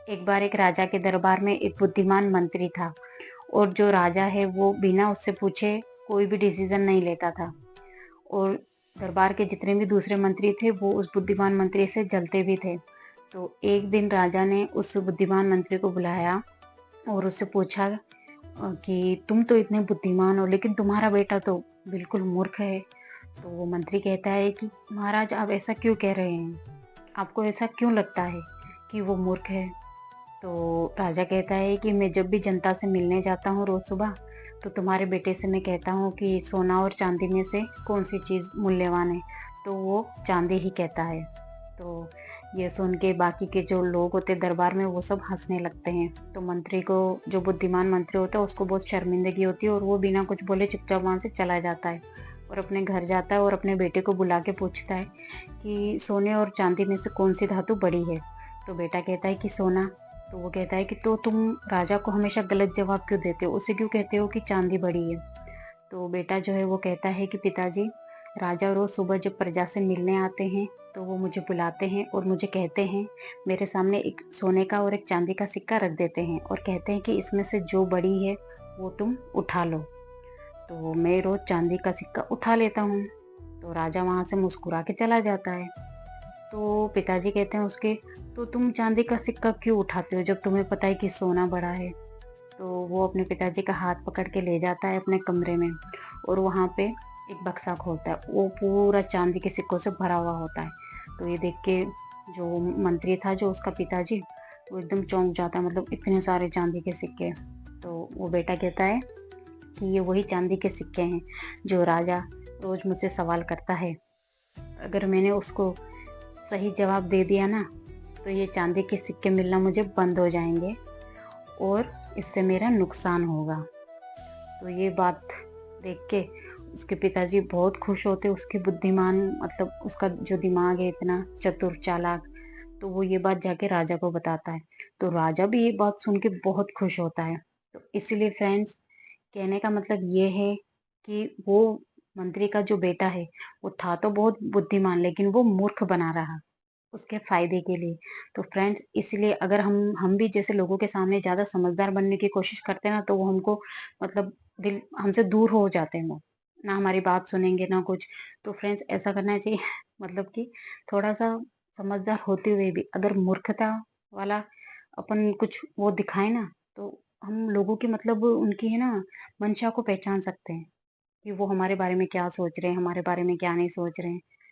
एक बार एक राजा के दरबार में एक बुद्धिमान मंत्री था और जो राजा है वो बिना उससे पूछे कोई भी डिसीजन नहीं लेता था। और दरबार के जितने भी दूसरे मंत्री थे वो उस बुद्धिमान मंत्री से जलते भी थे। तो एक दिन राजा ने उस बुद्धिमान मंत्री को बुलाया और उससे पूछा कि तुम तो इतने बुद्धिमान हो लेकिन तुम्हारा बेटा तो बिल्कुल मूर्ख है। तो वो मंत्री कहता है कि महाराज आप ऐसा क्यों कह रहे हैं? आपको ऐसा क्यों लगता है कि वो मूर्ख है? तो राजा कहता है कि मैं जब भी जनता से मिलने जाता हूँ रोज सुबह, तो तुम्हारे बेटे से मैं कहता हूँ कि सोना और चांदी में से कौन सी चीज मूल्यवान है, तो वो चांदी ही कहता है। तो ये सुन के बाकी के जो लोग होते दरबार में वो सब हंसने लगते हैं। तो मंत्री को, जो बुद्धिमान मंत्री होता है, उसको बहुत शर्मिंदगी होती है और वो बिना कुछ बोले चुपचाप वहां से चला जाता है और अपने घर जाता है और अपने बेटे को बुला के पूछता है कि सोने और चांदी में से कौन सी धातु बड़ी है। तो बेटा कहता है कि सोना। तो वो कहता है कि तो तुम राजा को हमेशा गलत जवाब क्यों देते हो? उसे क्यों कहते हो कि चांदी बड़ी है? तो बेटा जो है वो कहता है कि पिताजी, राजा रोज सुबह जब प्रजा से मिलने आते हैं तो वो मुझे बुलाते हैं और मुझे कहते हैं, मेरे सामने एक सोने का और एक चांदी का सिक्का रख देते हैं और कहते हैं कि इसमें से जो बड़ी है वो तुम उठा लो। तो मैं रोज चांदी का सिक्का उठा लेता हूँ। तो राजा वहां से मुस्कुरा के चला जाता है। तो पिताजी कहते हैं उसके, तो तुम चांदी का सिक्का क्यों उठाते हो जब तुम्हें पता है कि सोना बड़ा है? तो वो अपने पिताजी का हाथ पकड़ के ले जाता है अपने कमरे में और वहां पे एक बक्सा खोलता है। वो पूरा चांदी के सिक्कों से भरा हुआ होता है। तो ये देख के जो मंत्री था, जो उसका पिताजी, वो एकदम चौंक जाता है, मतलब इतने सारे चांदी के सिक्के। तो वो बेटा कहता है कि ये वही चांदी के सिक्के हैं जो राजा रोज मुझसे सवाल करता है। अगर मैंने उसको सही जवाब दे दिया ना, तो ये चांदी के सिक्के मिलना मुझे बंद हो जाएंगे और इससे मेरा नुकसान होगा। तो ये बात देख के उसके पिताजी बहुत खुश होते, उसकी बुद्धिमान, मतलब उसका जो दिमाग है इतना चतुर चालाक। तो वो ये बात जाके राजा को बताता है। तो राजा भी ये बात सुन के बहुत खुश होता है। तो इसीलिए फ्रेंड्स, कहने का मतलब ये है कि वो मंत्री का जो बेटा है वो था तो बहुत बुद्धिमान, लेकिन वो मूर्ख बना रहा उसके फायदे के लिए। तो फ्रेंड्स, इसलिए अगर हम भी जैसे लोगों के सामने ज्यादा समझदार बनने की कोशिश करते हैं ना, तो वो हमको, मतलब दिल हमसे दूर हो जाते हैं। वो ना हमारी बात सुनेंगे ना कुछ। तो फ्रेंड्स, ऐसा करना चाहिए मतलब कि थोड़ा सा समझदार होते हुए भी अगर मूर्खता वाला अपन कुछ वो दिखाए ना, तो हम लोगों की, मतलब उनकी है ना, मंशा को पहचान सकते हैं कि वो हमारे बारे में क्या सोच रहे हैं, हमारे बारे में क्या नहीं सोच रहे हैं।